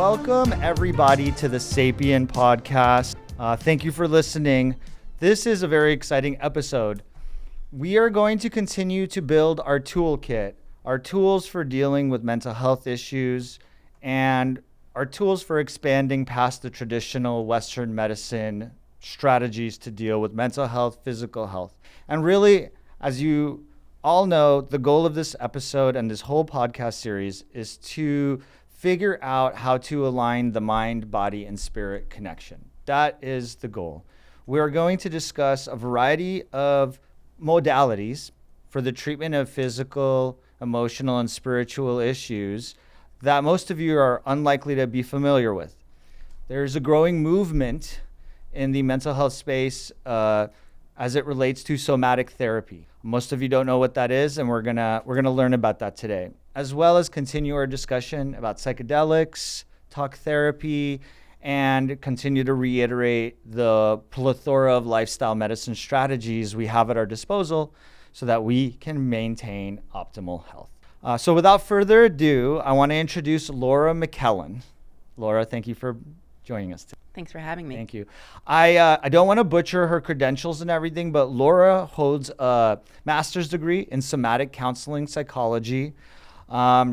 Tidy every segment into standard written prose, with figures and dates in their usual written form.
Welcome, everybody, to the Sapien podcast. Thank you for listening. This is a very exciting episode. We are going to continue to build our toolkit, our tools for dealing with mental health issues, and our tools for expanding past the traditional Western medicine strategies to deal with mental health, physical health. And really, as you all know, the goal of this episode and this whole podcast series is to figure out how to align the mind, body, and spirit connection. That is the goal. We are going to discuss a variety of modalities for the treatment of physical, emotional, and spiritual issues that most of you are unlikely to be familiar with. There's a growing movement in the mental health space as it relates to somatic therapy. Most of you don't know what that is, and we're gonna learn about that today, as well as continue our discussion about psychedelics, talk therapy, and continue to reiterate the plethora of lifestyle medicine strategies we have at our disposal so that we can maintain optimal health. So without further ado, I want to introduce Laura McKellin. Laura, thank you for joining us today. Thanks for having me. Thank you. I don't want to butcher her credentials and everything, but Laura holds a master's degree in somatic counseling psychology.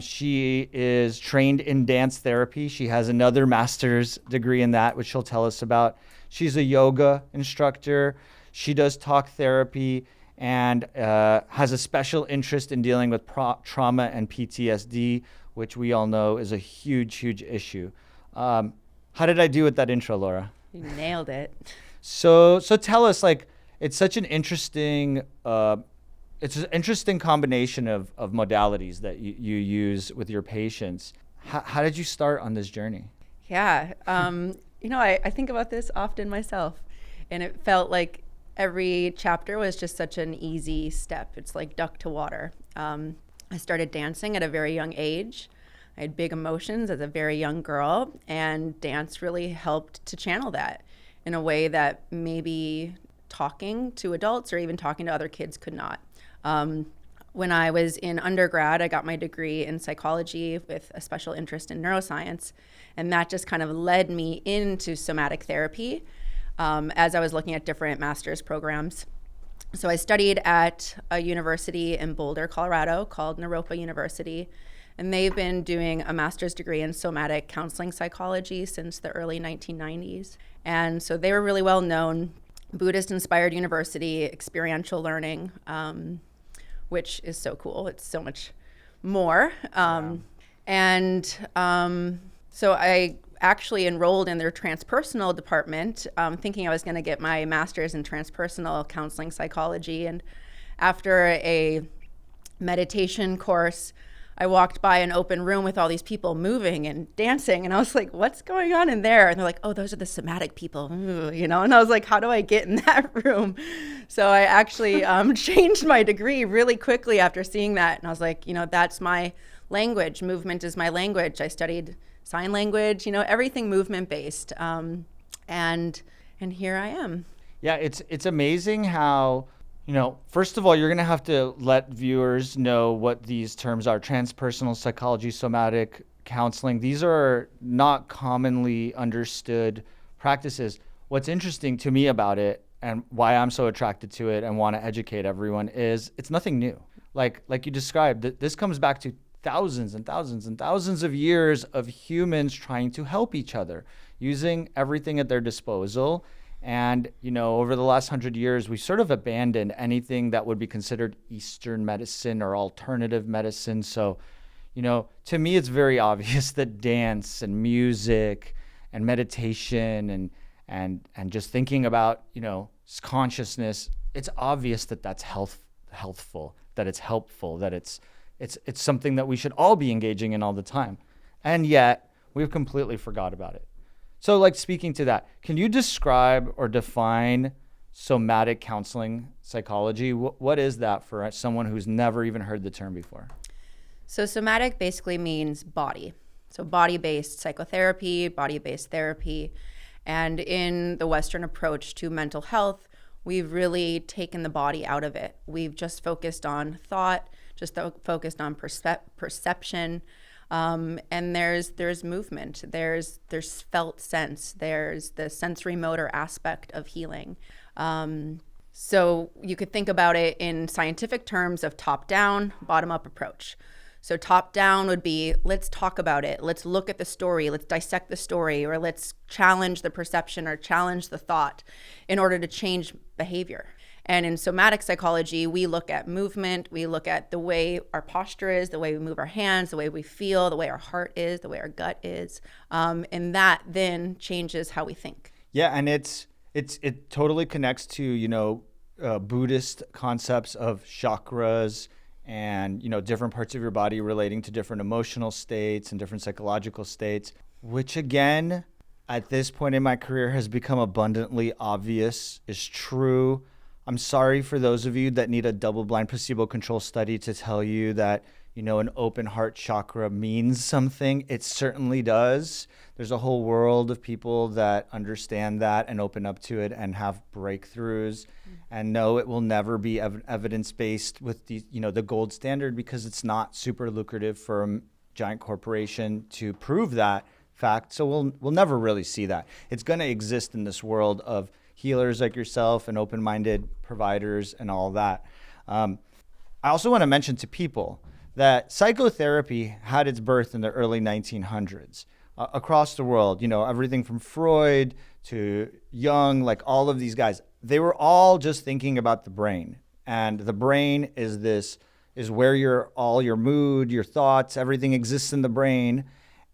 She is trained in dance therapy. She has another master's degree in that, which she'll tell us about. She's a yoga instructor. She does talk therapy and has a special interest in dealing with trauma and PTSD, which we all know is a huge, huge issue. How did I do with that intro, Laura? You nailed it. So tell us, it's such an interesting, it's an interesting combination of modalities that you use with your patients. How did you start on this journey? Yeah, I think about this often myself, and it felt like every chapter was just such an easy step. It's like duck to water. I started dancing at a very young age. I had big emotions as a very young girl, and dance really helped to channel that in a way that maybe talking to adults or even talking to other kids could not. When I was in undergrad, I got my degree in psychology with a special interest in neuroscience, and that just kind of led me into somatic therapy as I was looking at different master's programs. So I studied at a university in Boulder, Colorado called Naropa University. And they've been doing a master's degree in somatic counseling psychology since the early 1990s. And so they were really well known, Buddhist-inspired university, experiential learning, which is so cool. It's so much more. So I actually enrolled in their transpersonal department, thinking I was going to get my master's in transpersonal counseling psychology. And after a meditation course, I walked by an open room with all these people moving and dancing, and I was like, what's going on in there? And they're like, oh, those are the somatic people, and I was like, how do I get in that room? So I actually changed my degree really quickly after seeing that, and I was like, that's my language. Movement is my language. I studied sign language, everything movement-based, and here I am. Yeah, it's amazing how, first of all, you're going to have to let viewers know what these terms are: transpersonal psychology, somatic counseling. These are not commonly understood practices. What's interesting to me about it, and why I'm so attracted to it and want to educate everyone, is it's nothing new. Like you described, this comes back to thousands and thousands and thousands of years of humans trying to help each other, using everything at their disposal. And, over the last 100 years, we sort of abandoned anything that would be considered Eastern medicine or alternative medicine. So, to me, it's very obvious that dance and music and meditation and just thinking about, consciousness, it's obvious that that's healthful, that it's helpful, that it's something that we should all be engaging in all the time. And yet, we've completely forgot about it. So, speaking to that, can you describe or define somatic counseling psychology? What is that for someone who's never even heard the term before? So somatic basically means body. So body-based psychotherapy, body-based therapy. And in the Western approach to mental health, we've really taken the body out of it. We've just focused on thought, just focused on perception, And there's movement, there's felt sense, there's the sensory motor aspect of healing. So you could think about it in scientific terms of top down, bottom up approach. So top down would be, let's talk about it. Let's look at the story. Let's dissect the story, or let's challenge the perception or challenge the thought in order to change behavior. And in somatic psychology, we look at movement. We look at the way our posture is, the way we move our hands, the way we feel, the way our heart is, the way our gut is. And that then changes how we think. Yeah. And it totally connects to, Buddhist concepts of chakras and, different parts of your body relating to different emotional states and different psychological states, which again, at this point in my career has become abundantly obvious is true. I'm sorry for those of you that need a double-blind placebo-controlled study to tell you that, an open heart chakra means something. It certainly does. There's a whole world of people that understand that and open up to it and have breakthroughs. And no, it will never be evidence-based with the gold standard, because it's not super lucrative for a giant corporation to prove that fact. So we'll never really see that. It's going to exist in this world of healers like yourself and open-minded providers and all that. I also want to mention to people that psychotherapy had its birth in the early 1900s across the world. Everything from Freud to Jung, like all of these guys, they were all just thinking about the brain. And the brain is where all your mood, your thoughts, everything exists in the brain.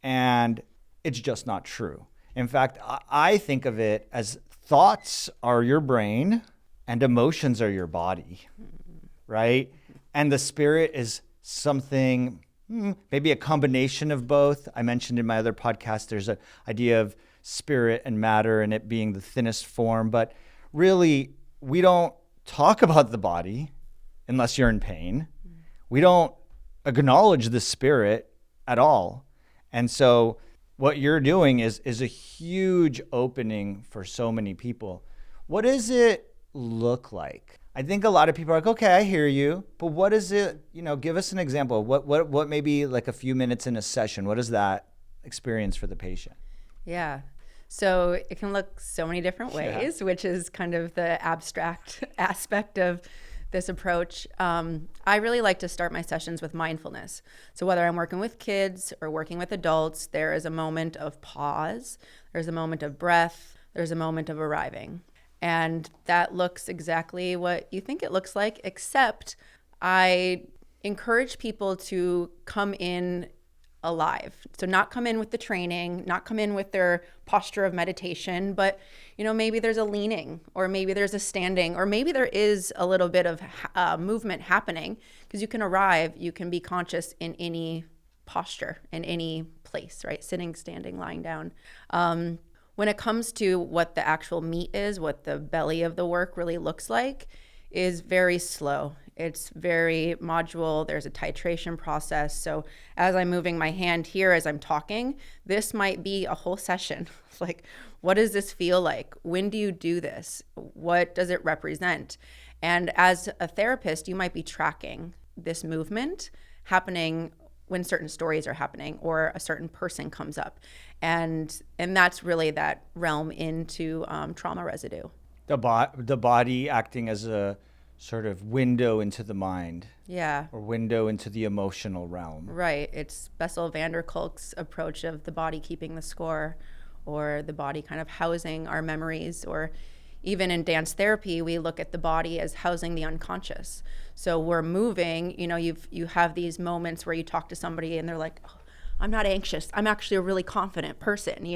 And it's just not true. In fact, I think of it as thoughts are your brain and emotions are your body, right? And the spirit is something, maybe a combination of both. I mentioned in my other podcast, there's an idea of spirit and matter and it being the thinnest form. But really, we don't talk about the body unless you're in pain. We don't acknowledge the spirit at all. And so what you're doing is a huge opening for so many people. What does it look like? I think a lot of people are like, okay, I hear you, but what is it, give us an example. What maybe like a few minutes in a session, what is that experience for the patient? Yeah. So it can look so many different ways, which is kind of the abstract aspect of this approach. I really like to start my sessions with mindfulness. So whether I'm working with kids or working with adults, there is a moment of pause, there's a moment of breath, there's a moment of arriving. And that looks exactly what you think it looks like, except I encourage people to come in alive. So not come in with the training, not come in with their posture of meditation, but maybe there's a leaning, or maybe there's a standing, or maybe there is a little bit of movement happening, because you can arrive, you can be conscious in any posture, in any place, right? Sitting, standing, lying down. When it comes to what the actual meat is, what the belly of the work really looks like, is very slow. It's very modular. There's a titration process. So as I'm moving my hand here as I'm talking, this might be a whole session. Like, what does this feel like? When do you do this? What does it represent? And as a therapist, you might be tracking this movement happening when certain stories are happening or a certain person comes up. And that's really that realm into trauma residue. The body acting as a sort of window into the mind. Yeah. Or window into the emotional realm. Right. It's Bessel van der Kolk's approach of the body keeping the score, or the body kind of housing our memories, or even in dance therapy, we look at the body as housing the unconscious. So we're moving, you have these moments where you talk to somebody and they're like, oh, I'm not anxious. I'm actually a really confident person,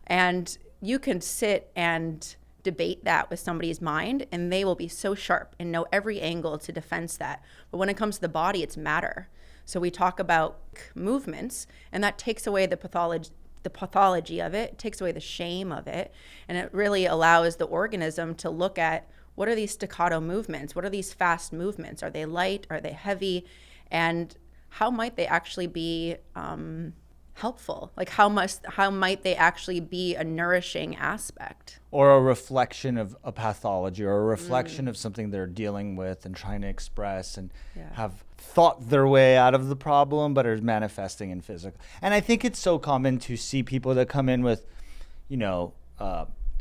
and you can sit and debate that with somebody's mind and they will be so sharp and know every angle to defense that. But when it comes to the body, it's matter. So we talk about movements, and that takes away the pathology of it, takes away the shame of it, and it really allows the organism to look at, what are these staccato movements? What are these fast movements? Are they light? Are they heavy? And how might they actually be helpful? Like how might they actually be a nourishing aspect? Or a reflection of a pathology, or a reflection of something they're dealing with and trying to express and have thought their way out of the problem, but are manifesting in physical. And I think it's so common to see people that come in with, they'll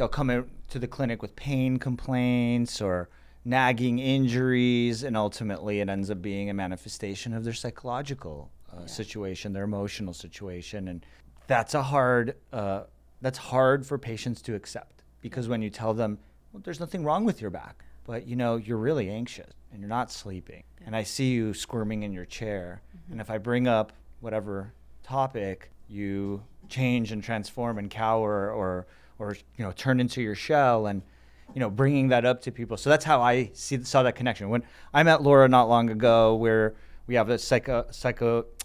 come in to the clinic with pain complaints or nagging injuries, and ultimately it ends up being a manifestation of their psychological situation, their emotional situation. And that's hard for patients to accept, because when you tell them, well, there's nothing wrong with your back, but you're really anxious and you're not sleeping, and I see you squirming in your chair, and if I bring up whatever topic, you change and transform and cower or turn into your shell, and bringing that up to people. So that's how I saw that connection. When I met Laura not long ago, where we have a psychedelic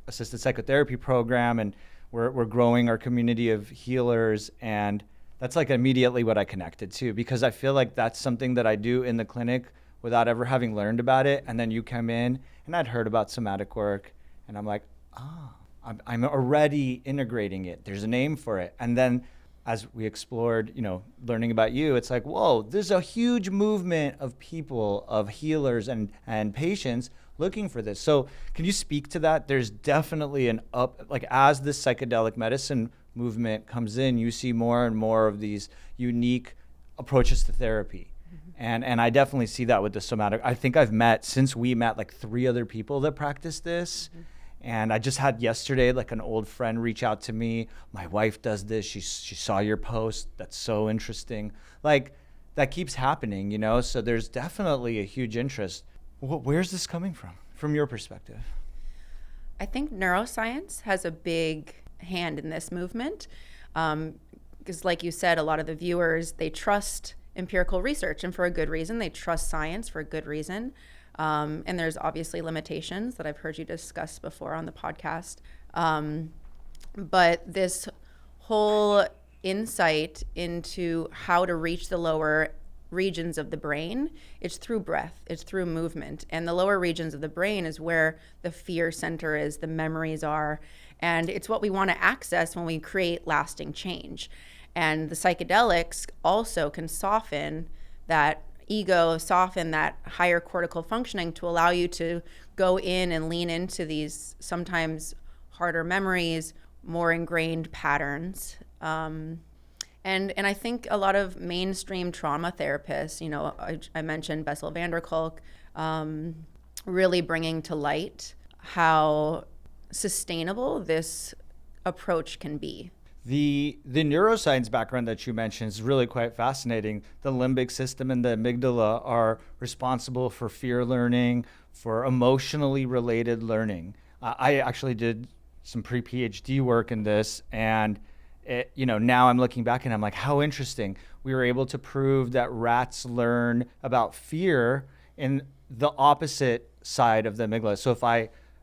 assisted psychotherapy program, and we're growing our community of healers, and that's like immediately what I connected to, because I feel like that's something that I do in the clinic without ever having learned about it. And then you come in, and I'd heard about somatic work, and I'm like, I'm already integrating it. There's a name for it. And then as we explored, learning about you, it's like, whoa, there's a huge movement of people, of healers and patients looking for this. So can you speak to that? There's definitely as this psychedelic medicine movement comes in, you see more and more of these unique approaches to therapy. And I definitely see that with the somatic. I think since we met, like 3 other people that practice this. And I just had yesterday, like an old friend reach out to me. My wife does this. She saw your post. That's so interesting. Like, that keeps happening, So there's definitely a huge interest. Where's this coming from your perspective? I think neuroscience has a big hand in this movement. Because like you said, a lot of the viewers, they trust empirical research, and for a good reason. They trust science for a good reason. And there's obviously limitations that I've heard you discuss before on the podcast. But this whole insight into how to reach the lower regions of the brain, it's through breath, it's through movement. And the lower regions of the brain is where the fear center is, the memories are. And it's what we want to access when we create lasting change. And the psychedelics also can soften that ego, soften that higher cortical functioning to allow you to go in and lean into these sometimes harder memories, more ingrained patterns. And I think a lot of mainstream trauma therapists, I mentioned Bessel van der Kolk, really bringing to light how sustainable this approach can be. The neuroscience background that you mentioned is really quite fascinating. The limbic system and the amygdala are responsible for fear learning, for emotionally related learning. I actually did some pre-PhD work in this, and now I'm looking back and I'm like, how interesting. We were able to prove that rats learn about fear in the opposite side of the amygdala. So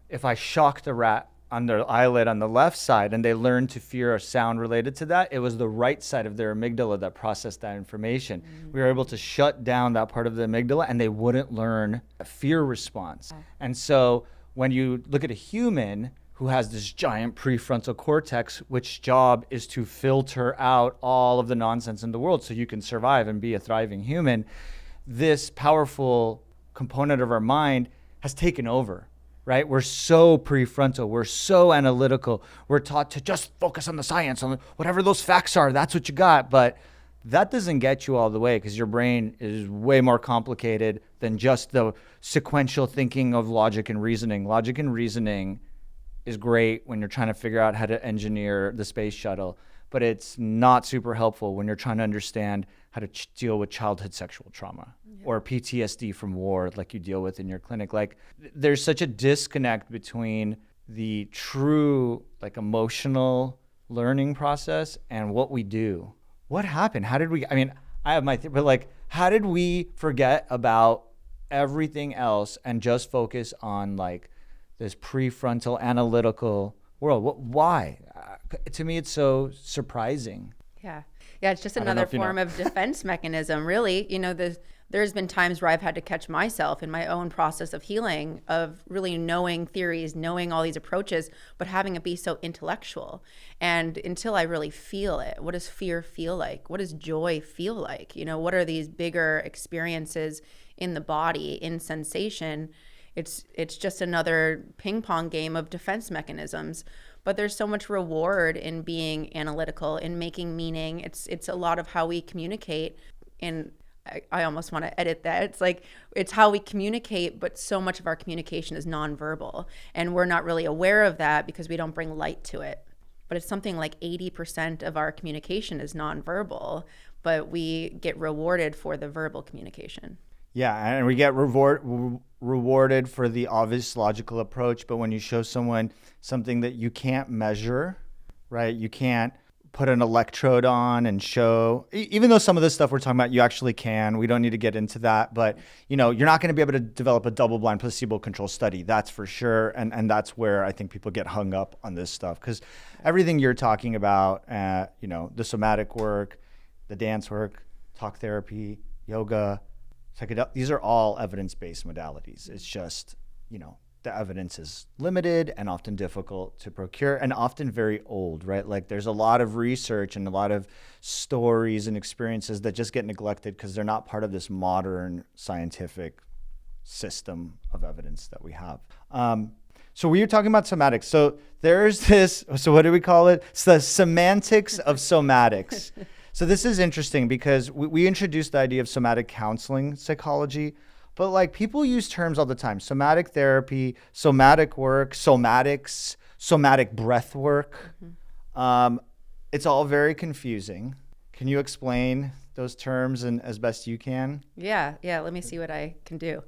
if I shocked a rat on their eyelid on the left side and they learned to fear a sound related to that, it was the right side of their amygdala that processed that information. We were able to shut down that part of the amygdala, and they wouldn't learn a fear response. And so when you look at a human who has this giant prefrontal cortex, which job is to filter out all of the nonsense in the world so you can survive and be a thriving human, this powerful component of our mind has taken over. Right? We're so prefrontal. We're so analytical. We're taught to just focus on the science, on whatever those facts are. That's what you got. But that doesn't get you all the way, because your brain is way more complicated than just the sequential thinking of logic and reasoning. Logic and reasoning is great when you're trying to figure out how to engineer the space shuttle, but it's not super helpful when you're trying to understand how to deal with childhood sexual trauma or PTSD from war, like you deal with in your clinic. Like, there's such a disconnect between the true, like, emotional learning process and what we do. What happened? How did we, I have my, but like, how did we forget about everything else and just focus on like this prefrontal analytical world? Why? To me, it's so surprising. Yeah, it's just another form of defense mechanism, really. there's been times where I've had to catch myself in my own process of healing, of really knowing theories, knowing all these approaches, but having it be so intellectual. And until I really feel it, what does fear feel like? What does joy feel like? You know, what are these bigger experiences in the body, in sensation? It's just another ping pong game of defense mechanisms. But there's so much reward in being analytical, in making meaning. It's a lot of how we communicate. And I almost want to edit that. It's like, it's how we communicate, but so much of our communication is nonverbal. And we're not really aware of that because we don't bring light to it. But it's something like 80% of our communication is nonverbal, but we get rewarded for the verbal communication. Yeah, and we get rewarded for the obvious logical approach, but when you show someone something that you can't measure, right? You can't put an electrode on and show, even though some of this stuff we're talking about, you actually can. We don't need to get into that, but you know, you're not going to be able to develop a double-blind placebo-controlled study, that's for sure. And that's where I think people get hung up on this stuff, because everything you're talking about, you know, the somatic work, the dance work, talk therapy, yoga, these are all evidence-based modalities. It's just, you know, the evidence is limited and often difficult to procure and often very old, right? Like there's a lot of research and a lot of stories and experiences that just get neglected because they're not part of this modern scientific system of evidence that we have. So we were talking about somatics. So there's this, so what do we call it? It's the semantics of somatics. So this is interesting because we introduced the idea of somatic counseling psychology, but like people use terms all the time: somatic therapy, somatic work, somatics, somatic breath work. It's all very confusing. Can you explain those terms and as best you can? Yeah. Let me see what I can do.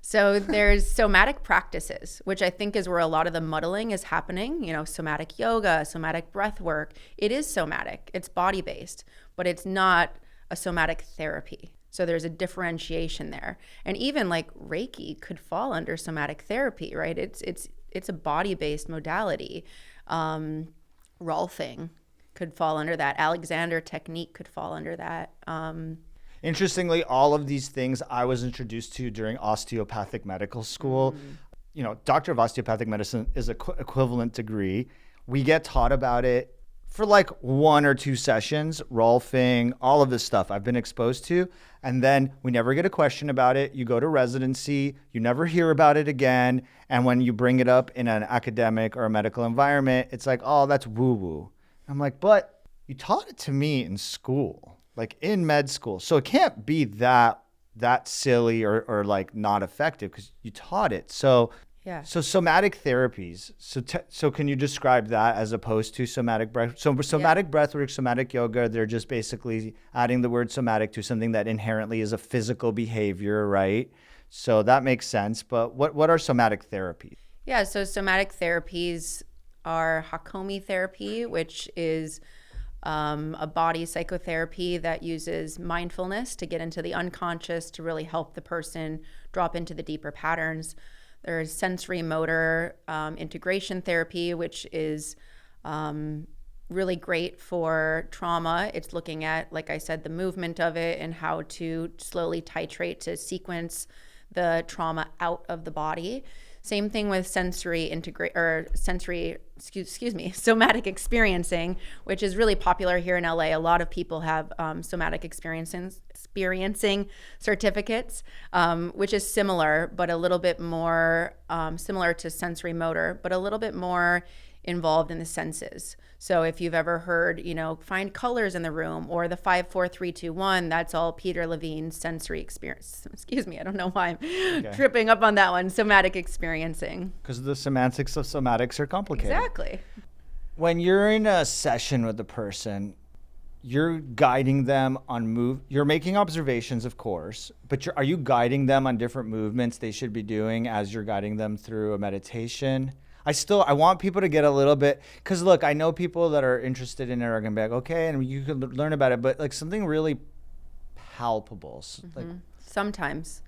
So there's somatic practices, which I think is where a lot of the muddling is happening. You know, somatic yoga, somatic breath work. It is somatic. It's body-based, but it's not a somatic therapy. So there's a differentiation there. And even like Reiki could fall under somatic therapy, right? It's a body-based modality. Rolfing could fall under that. Alexander technique could fall under that. Interestingly, all of these things I was introduced to during osteopathic medical school. You know, Doctor of Osteopathic Medicine is an equivalent degree. We get taught about it for like 1 or 2 sessions, Rolfing, all of this stuff I've been exposed to. And then we never get a question about it. You go to residency, you never hear about it again. And when you bring it up in an academic or a medical environment, it's like, oh, that's woo-woo. I'm like, but you taught it to me in school, like in med school. So it can't be that silly or like not effective because you taught it. So yeah. So somatic therapies. So can you describe that as opposed to somatic breath? So somatic breathwork, somatic yoga, they're just basically adding the word somatic to something that inherently is a physical behavior, right? So that makes sense. But what are somatic therapies? Yeah, so somatic therapies are Hakomi therapy, which is a body psychotherapy that uses mindfulness to get into the unconscious to really help the person drop into the deeper patterns. There's sensory motor integration therapy, which is really great for trauma. It's looking at, like I said, the movement of it and how to slowly titrate to sequence the trauma out of the body. Same thing with somatic experiencing, which is really popular here in LA. A lot of people have somatic experiencing certificates, which is similar, but a little bit more similar to sensory motor, but a little bit more involved in the senses. So if you've ever heard, find colors in the room, or the 5, 4, 3, 2, 1, that's all Peter Levine's sensory experience. Excuse me, I don't know why I'm tripping up on that one. Somatic experiencing. Because the semantics of somatics are complicated. Exactly. When you're in a session with a person, you're guiding them on you're making observations, of course, but are you guiding them on different movements they should be doing as you're guiding them through a meditation? I want people to get a little bit, because look, I know people that are interested in it are going to be like, okay, and you can learn about it, but like something really palpable. Mm-hmm. Like sometimes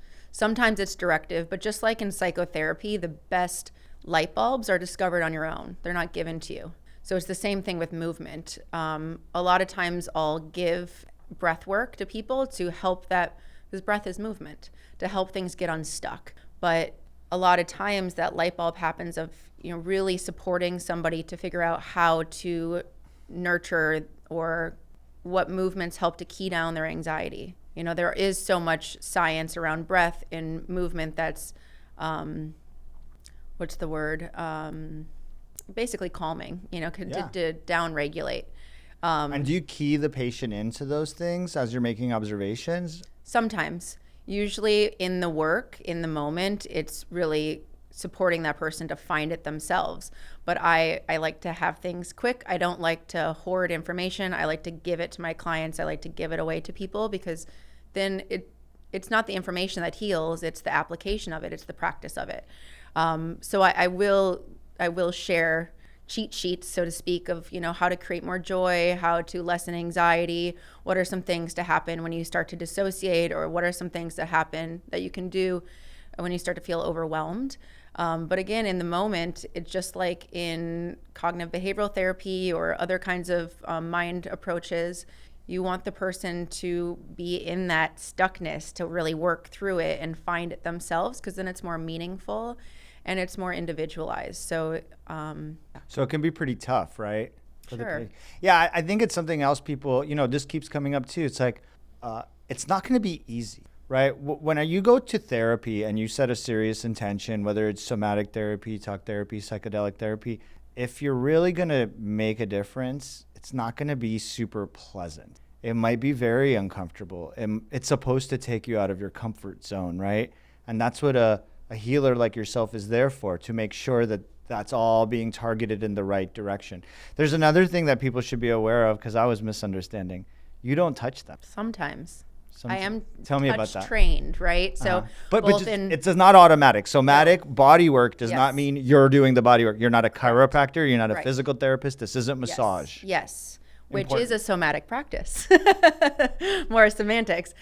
it's directive, but just like in psychotherapy, the best light bulbs are discovered on your own. They're not given to you. So it's the same thing with movement. A lot of times I'll give breath work to people to help that because breath is movement, to help things get unstuck. But a lot of times that light bulb happens of, really supporting somebody to figure out how to nurture or what movements help to key down their anxiety. There is so much science around breath and movement that's, what's the word? Basically calming, to down regulate. And do you key the patient into those things as you're making observations? Sometimes. Usually in the work, in the moment, it's really supporting that person to find it themselves. But I like to have things quick. I don't like to hoard information. I like to give it to my clients. I like to give it away to people, because then it's not the information that heals, it's the application of it, it's the practice of it. So I will share cheat sheets, so to speak, of how to create more joy, how to lessen anxiety, what are some things to happen when you start to dissociate, or what are some things that happen that you can do when you start to feel overwhelmed. But again, in the moment, it's just like in cognitive behavioral therapy or other kinds of mind approaches. You want the person to be in that stuckness, to really work through it and find it themselves, because then it's more meaningful and it's more individualized. So it can be pretty tough, right? Sure. Yeah, I think it's something else people, this keeps coming up too. It's like, it's not going to be easy, right? When you go to therapy and you set a serious intention, whether it's somatic therapy, talk therapy, psychedelic therapy, if you're really going to make a difference, it's not going to be super pleasant. It might be very uncomfortable. It's supposed to take you out of your comfort zone, right? And that's what a healer like yourself is there for, to make sure that that's all being targeted in the right direction. There's another thing that people should be aware of, because I was misunderstanding. You don't touch them. Sometimes. I am Tell me about that. Trained, right? So, but it's not automatic. Somatic body work does not mean you're doing the body work. You're not a chiropractor. You're not a physical therapist. This isn't massage. Yes. Which is a somatic practice. More semantics.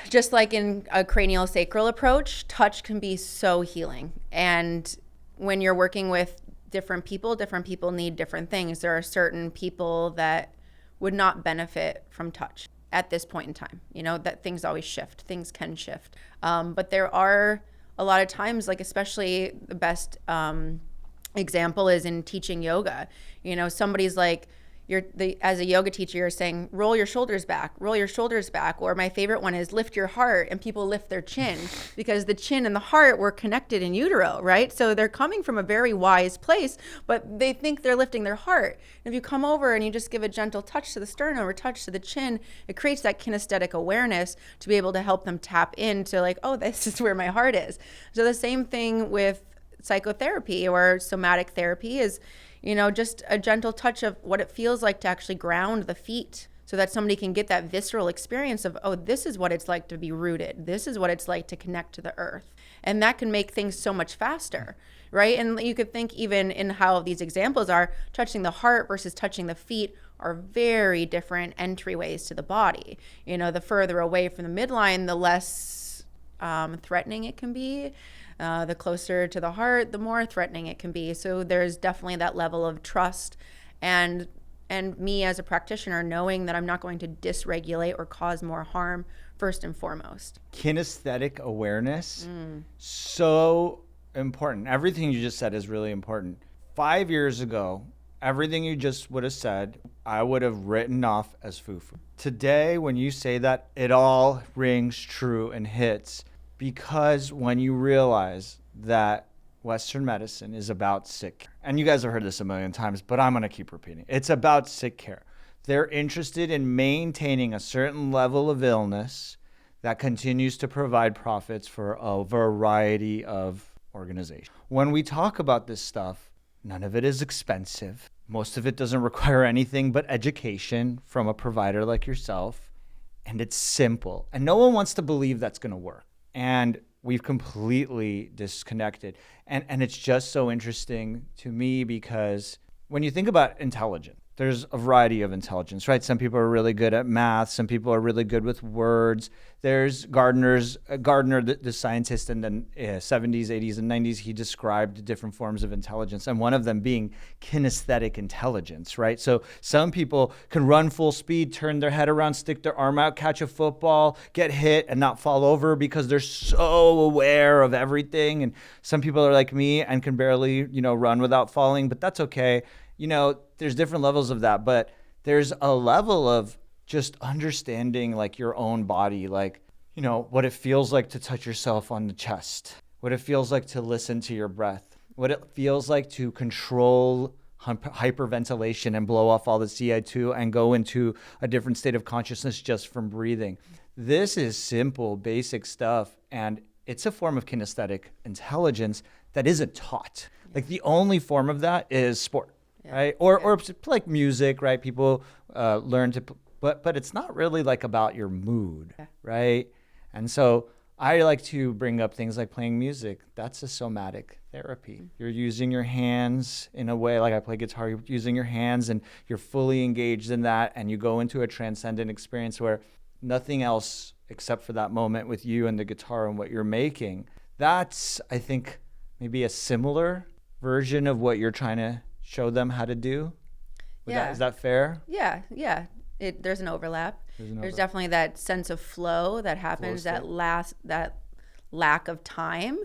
Just like in a cranial sacral approach, touch can be so healing. And when you're working with different people need different things. There are certain people that would not benefit from touch at this point in time. That things always shift. Things can shift. But there are a lot of times, like especially the best example is in teaching yoga. Somebody's like, as a yoga teacher, you're saying, roll your shoulders back. Or my favorite one is lift your heart, and people lift their chin because the chin and the heart were connected in utero, right? So they're coming from a very wise place, but they think they're lifting their heart. And if you come over and you just give a gentle touch to the sternum or touch to the chin, it creates that kinesthetic awareness to be able to help them tap into like, oh, this is where my heart is. So the same thing with psychotherapy or somatic therapy is, just a gentle touch of what it feels like to actually ground the feet, so that somebody can get that visceral experience of, oh, this is what it's like to be rooted. This is what it's like to connect to the earth. And that can make things so much faster, right? And you could think even in how these examples are, touching the heart versus touching the feet are very different entryways to the body. The further away from the midline, the less threatening it can be. The closer to the heart, the more threatening it can be. So there's definitely that level of trust and me as a practitioner knowing that I'm not going to dysregulate or cause more harm first and foremost. Kinesthetic awareness, so important. Everything you just said is really important. 5 years ago, everything you just would have said, I would have written off as foo-foo. Today, when you say that, it all rings true and hits. Because when you realize that Western medicine is about sick care, and you guys have heard this a million times, but I'm going to keep repeating. It's about sick care. They're interested in maintaining a certain level of illness that continues to provide profits for a variety of organizations. When we talk about this stuff, none of it is expensive. Most of it doesn't require anything but education from a provider like yourself. And it's simple. And no one wants to believe that's going to work. And we've completely disconnected. And it's just so interesting to me because when you think about intelligence, there's a variety of intelligence, right? Some people are really good at math. Some people are really good with words. There's Gardner, the scientist in the 70s, 80s, and 90s, he described different forms of intelligence, and one of them being kinesthetic intelligence, right? So some people can run full speed, turn their head around, stick their arm out, catch a football, get hit, and not fall over because they're so aware of everything. And some people are like me and can barely, run without falling, but that's okay. There's different levels of that, but there's a level of just understanding like your own body, like, what it feels like to touch yourself on the chest, what it feels like to listen to your breath, what it feels like to control hyperventilation and blow off all the CO2 and go into a different state of consciousness just from breathing. This is simple, basic stuff, and it's a form of kinesthetic intelligence that isn't taught. Like the only form of that is sport. Right? Or like music, right? People learn to, but it's not really like about your mood, right? And so I like to bring up things like playing music. That's a somatic therapy. You're using your hands in a way, like I play guitar, you're using your hands and you're fully engaged in that, and you go into a transcendent experience where nothing else except for that moment with you and the guitar and what you're making. That's, I think, maybe a similar version of what you're trying to show them how to do? Is that fair? Yeah. There's an overlap. There's definitely that sense of flow that happens, that lack of time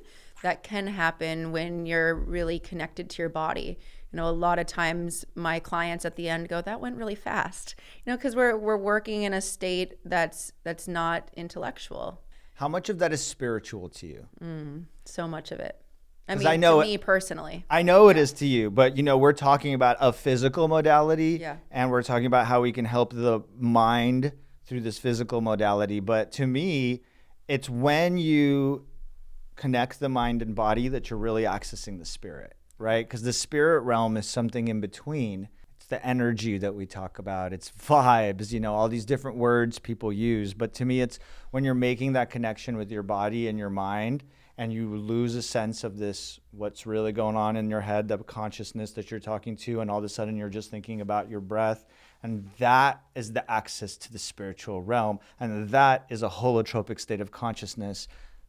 that can happen when you're really connected to your body. A lot of times my clients at the end go, that went really fast, because we're working in a state that's not intellectual. How much of that is spiritual to you? So much of it. To me personally. I know it is to you, but we're talking about a physical modality, and we're talking about how we can help the mind through this physical modality. But to me, it's when you connect the mind and body that you're really accessing the spirit, right? Because the spirit realm is something in between. It's the energy that we talk about. It's vibes, all these different words people use. But to me, it's when you're making that connection with your body and your mind, and you lose a sense of this, what's really going on in your head, the consciousness that you're talking to, and all of a sudden you're just thinking about your breath. And that is the access to the spiritual realm. And that is a holotropic state of consciousness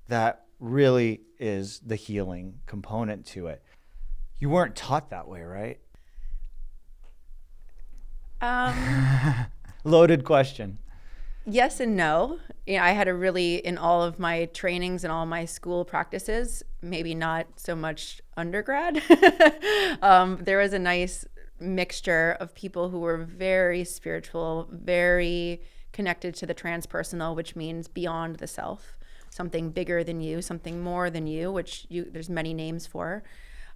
that really is the healing component to it. You weren't taught that way, right? Loaded question. Yes and no. I had in all of my trainings and all my school practices, maybe not so much undergrad, there was a nice mixture of people who were very spiritual, very connected to the transpersonal, which means beyond the self, something bigger than you, something more than you, which there's many names for.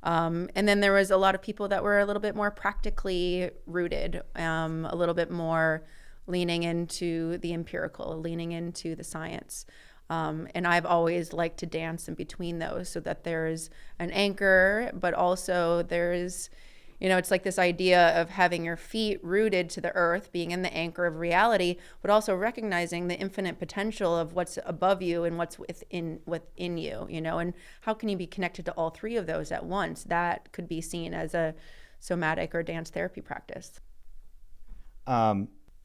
And then there was a lot of people that were a little bit more practically rooted, a little bit more leaning into the empirical, leaning into the science. And I've always liked to dance in between those so that there's an anchor, but also there's, it's like this idea of having your feet rooted to the earth, being in the anchor of reality, but also recognizing the infinite potential of what's above you and what's within you, and how can you be connected to all three of those at once? That could be seen as a somatic or dance therapy practice.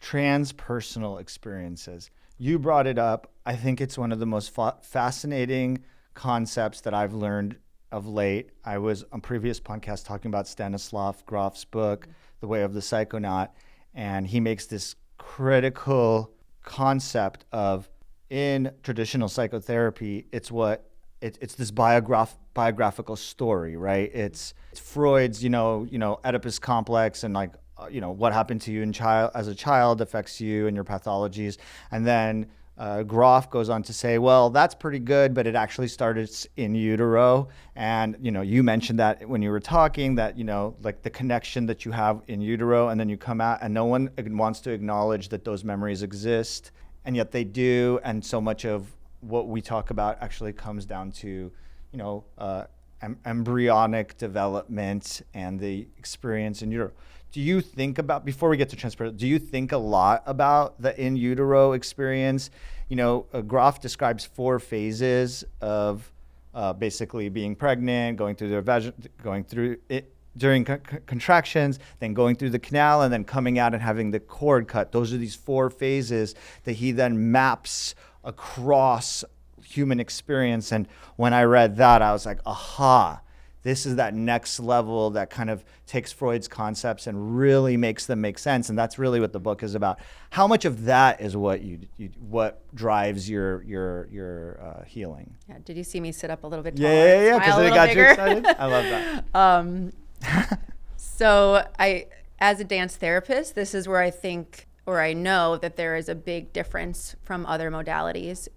Transpersonal experiences. You brought it up. I think it's one of the most fascinating concepts that I've learned of late. I was on previous podcast talking about Stanislav Grof's book, The Way of the Psychonaut, and he makes this critical concept of, in traditional psychotherapy, it's this biographical story, right? It's Freud's, Oedipus complex, and like, what happened to you as a child affects you and your pathologies. And then Grof goes on to say, well, that's pretty good, but it actually started in utero. And, you mentioned that when you were talking that, like the connection that you have in utero, and then you come out and no one wants to acknowledge that those memories exist. And yet they do. And so much of what we talk about actually comes down to, embryonic development and the experience in utero. Do you think about, before we get to transparent, do you think a lot about the in utero experience? Grof describes 4 phases of basically being pregnant, going through it, during contractions, then going through the canal, and then coming out and having the cord cut. Those are these 4 phases that he then maps across human experience. And when I read that, I was like, aha, this is that next level that kind of takes Freud's concepts and really makes them make sense. And that's really what the book is about. How much of that is what what drives your healing? Yeah. Did you see me sit up a little bit taller? Yeah. Because it got bigger? you excited. I love that. So as a dance therapist, this is where I think, or I know that there is a big difference from other modalities.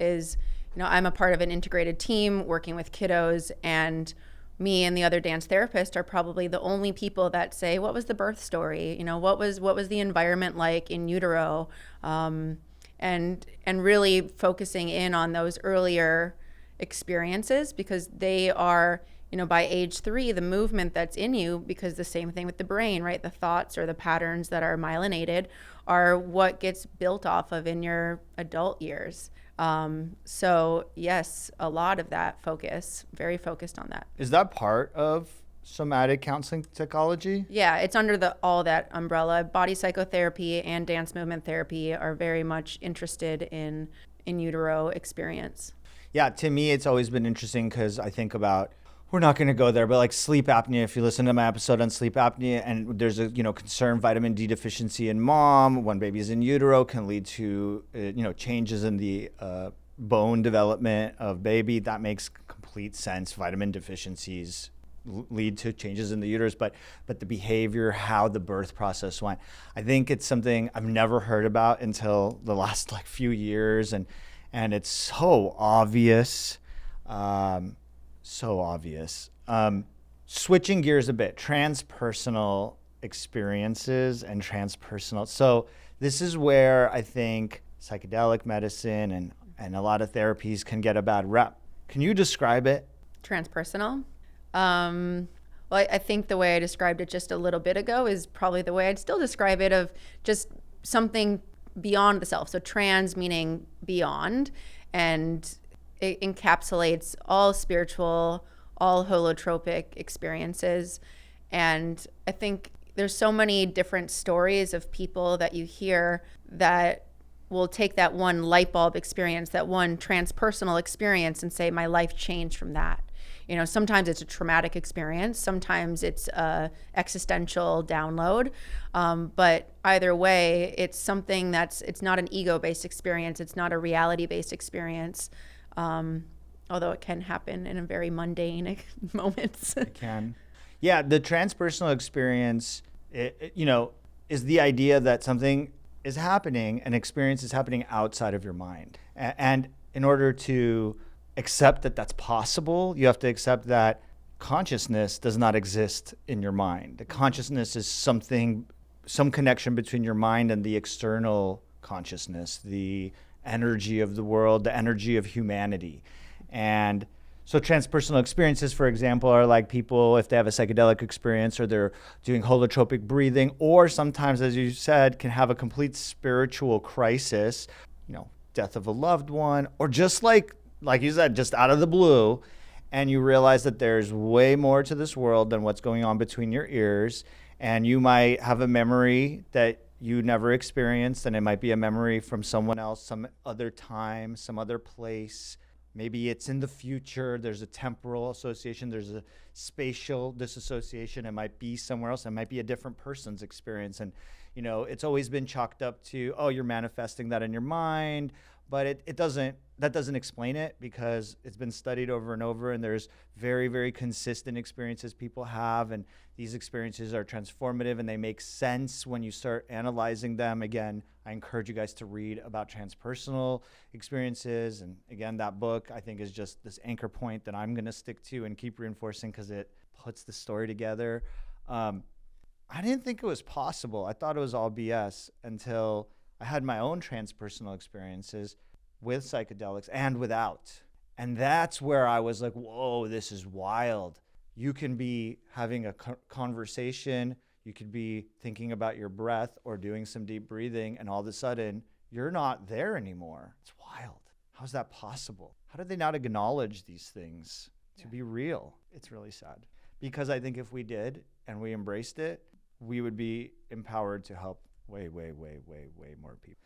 I'm a part of an integrated team working with kiddos, and me and the other dance therapist are probably the only people that say, what was the birth story? What was the environment like in utero? And really focusing in on those earlier experiences, because they are, by age 3, the movement that's in you, because the same thing with the brain, right? The thoughts or the patterns that are myelinated are what gets built off of in your adult years. So yes, a lot of that focus, very focused on that. Is that part of somatic counseling psychology? Yeah, it's under all that umbrella. Body psychotherapy and dance movement therapy are very much interested in utero experience. Yeah, to me, it's always been interesting because I think about, we're not going to go there, but like sleep apnea, if you listen to my episode on sleep apnea, and there's a, concerned vitamin D deficiency in mom when baby's in utero, can lead to, changes in the bone development of baby. That makes complete sense. Vitamin deficiencies lead to changes in the uterus, but the behavior, how the birth process went, I think it's something I've never heard about until the last few years. And it's so obvious. So obvious. Switching gears a bit, transpersonal experiences and transpersonal. So this is where I think psychedelic medicine and a lot of therapies can get a bad rep. Can you describe it? Transpersonal? Well, I think the way I described it just a little bit ago is probably the way I'd still describe it, of just something beyond the self. So trans meaning beyond, and it encapsulates all spiritual, all holotropic experiences. And I think there's so many different stories of people that you hear that will take that one light bulb experience, that one transpersonal experience, and say, my life changed from that. Sometimes it's a traumatic experience, sometimes it's a existential download. But either way, it's something it's not an ego-based experience, it's not a reality-based experience. Although it can happen in a very mundane moments. It can. Yeah, the transpersonal experience, is the idea that something is happening, an experience is happening outside of your mind. And in order to accept that that's possible, you have to accept that consciousness does not exist in your mind. The consciousness is some connection between your mind and the external consciousness, the energy of the world, the energy of humanity. And so transpersonal experiences, for example, are like people, if they have a psychedelic experience or they're doing holotropic breathing, or sometimes, as you said, can have a complete spiritual crisis, death of a loved one, or just like you said, just out of the blue, and you realize that there's way more to this world than what's going on between your ears, and you might have a memory that you never experienced, and it might be a memory from someone else, some other time, some other place. Maybe it's in the future. There's a temporal association. There's a spatial disassociation. It might be somewhere else. It might be a different person's experience. And, it's always been chalked up to, oh, you're manifesting that in your mind. But that doesn't explain it, because it's been studied over and over, and there's very, very consistent experiences people have, and these experiences are transformative and they make sense when you start analyzing them. Again, I encourage you guys to read about transpersonal experiences, and again, that book I think is just this anchor point that I'm going to stick to and keep reinforcing, because it puts the story together. I didn't think it was possible. I thought it was all BS until I had my own transpersonal experiences with psychedelics and without. And that's where I was like, whoa, this is wild. You can be having a conversation, you could be thinking about your breath or doing some deep breathing, and all of a sudden, you're not there anymore. It's wild. How's that possible? How did they not acknowledge these things to be real? It's really sad. because I think if we did and we embraced it, we would be empowered to help way more people.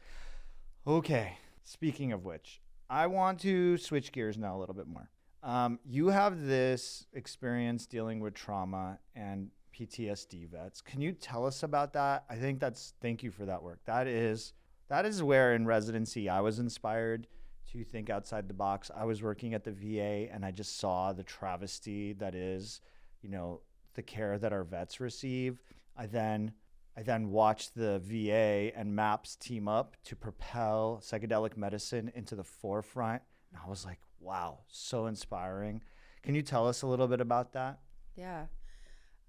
Okay, speaking of which, I want to switch gears now a little bit more. You have this experience dealing with trauma and PTSD vets. Can you tell us about that? Thank you for that work. That is where in residency I was inspired to think outside the box. I was working at the VA and I just saw the travesty that is, the care that our vets receive. I then watched the VA and MAPS team up to propel psychedelic medicine into the forefront. And I was like, wow, so inspiring. Can you tell us a little bit about that? Yeah.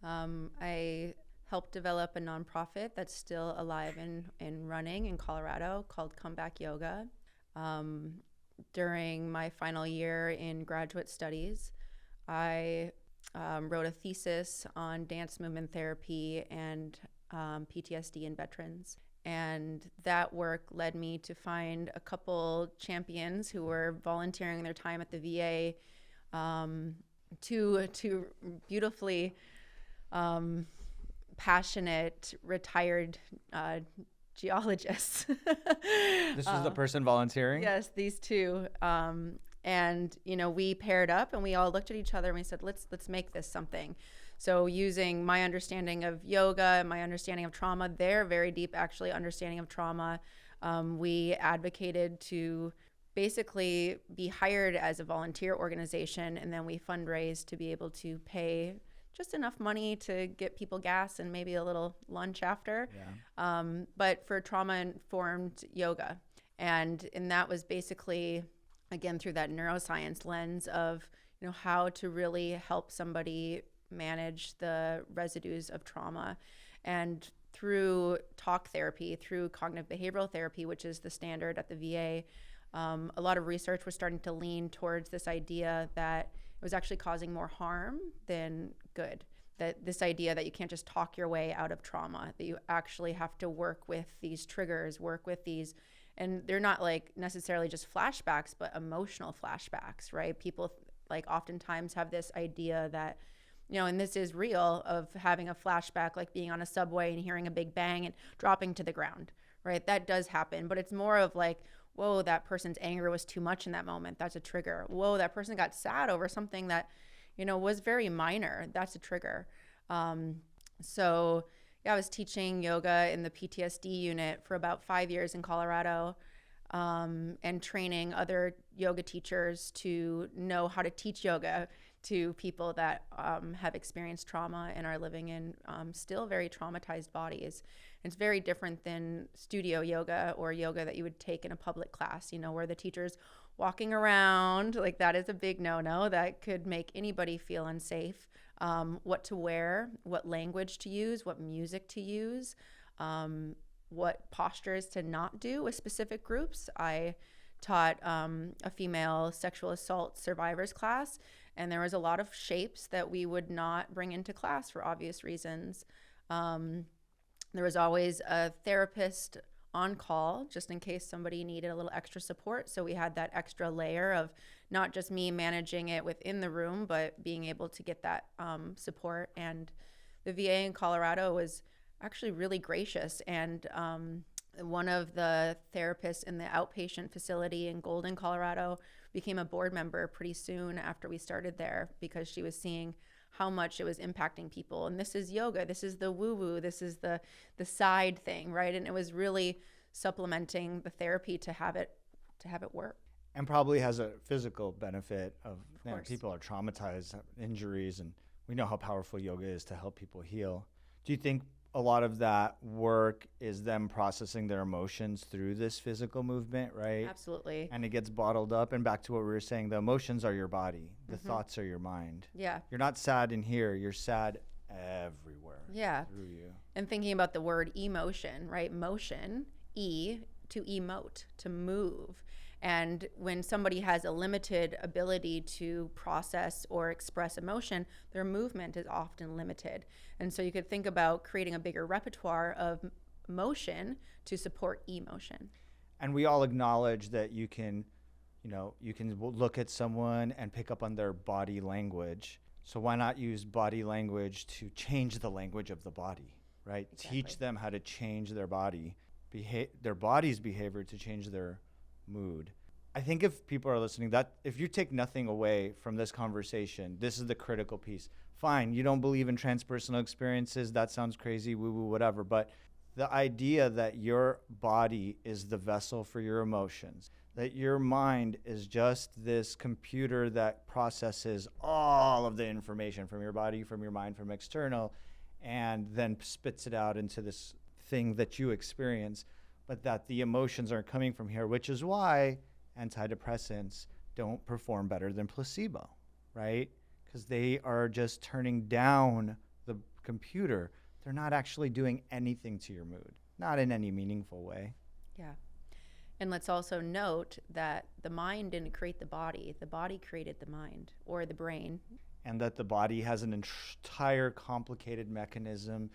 I helped develop a nonprofit that's still alive and running in Colorado called Comeback Yoga. During my final year in graduate studies, I wrote a thesis on dance movement therapy and PTSD in veterans. And that work led me to find a couple champions who were volunteering their time at the VA, two beautifully passionate retired geologists. This was the person volunteering? Yes, these two. And we paired up and we all looked at each other and we said, let's make this something. So using my understanding of yoga and my understanding of trauma, their very deep actually understanding of trauma, we advocated to basically be hired as a volunteer organization, and then we fundraised to be able to pay just enough money to get people gas and maybe a little lunch after. Yeah. But for trauma-informed yoga. And that was basically, again, through that neuroscience lens of, how to really help somebody manage the residues of trauma. And through talk therapy, through cognitive behavioral therapy, which is the standard at the VA, a lot of research was starting to lean towards this idea that it was actually causing more harm than good. That this idea that you can't just talk your way out of trauma, that you actually have to work with these triggers, work with these, and they're not like necessarily just flashbacks, but emotional flashbacks, right? People like oftentimes have this idea that, and this is real, of having a flashback, like being on a subway and hearing a big bang and dropping to the ground, right? That does happen, but it's more of like, whoa, that person's anger was too much in that moment. That's a trigger. Whoa, that person got sad over something that, was very minor. That's a trigger. So I was teaching yoga in the PTSD unit for about 5 years in Colorado, and training other yoga teachers to know how to teach yoga to people that have experienced trauma and are living in still very traumatized bodies. It's very different than studio yoga or yoga that you would take in a public class, where the teacher's walking around. Like, that is a big no-no. That could make anybody feel unsafe. What to wear, what language to use, what music to use, what postures to not do with specific groups. I taught a female sexual assault survivors class, and there was a lot of shapes that we would not bring into class for obvious reasons. There was always a therapist on call just in case somebody needed a little extra support. So we had that extra layer of not just me managing it within the room, but being able to get that support. And the VA in Colorado was actually really gracious. And one of the therapists in the outpatient facility in Golden, Colorado, became a board member pretty soon after we started there, because she was seeing how much it was impacting people. And this is yoga, this is the woo-woo, this is the side thing, right? And it was really supplementing the therapy to have it work. And probably has a physical benefit of course. People are traumatized, have injuries, and we know how powerful yoga is to help people heal. Do you think a lot of that work is them processing their emotions through this physical movement, right? Absolutely. And it gets bottled up. And back to what we were saying, the emotions are your body. The thoughts are your mind. Yeah. You're not sad in here. You're sad everywhere. Yeah. Through you. And thinking about the word emotion, right? Motion, to emote, to move. And when somebody has a limited ability to process or express emotion, their movement is often limited. And so you could think about creating a bigger repertoire of motion to support emotion. And we all acknowledge that you can look at someone and pick up on their body language. So why not use body language to change the language of the body, right? Exactly. Teach them how to change their their body's behavior to change their mood. I think if people are listening, that if you take nothing away from this conversation, this is the critical piece. Fine, you don't believe in transpersonal experiences. That sounds crazy, woo-woo, whatever. But the idea that your body is the vessel for your emotions, that your mind is just this computer that processes all of the information from your body, from your mind, from external, and then spits it out into this thing that you experience, but that the emotions are coming from here, which is why antidepressants don't perform better than placebo, right? Because they are just turning down the computer. They're not actually doing anything to your mood, not in any meaningful way. Yeah. And let's also note that the mind didn't create the body created the mind or the brain. And that the body has an entire complicated mechanism.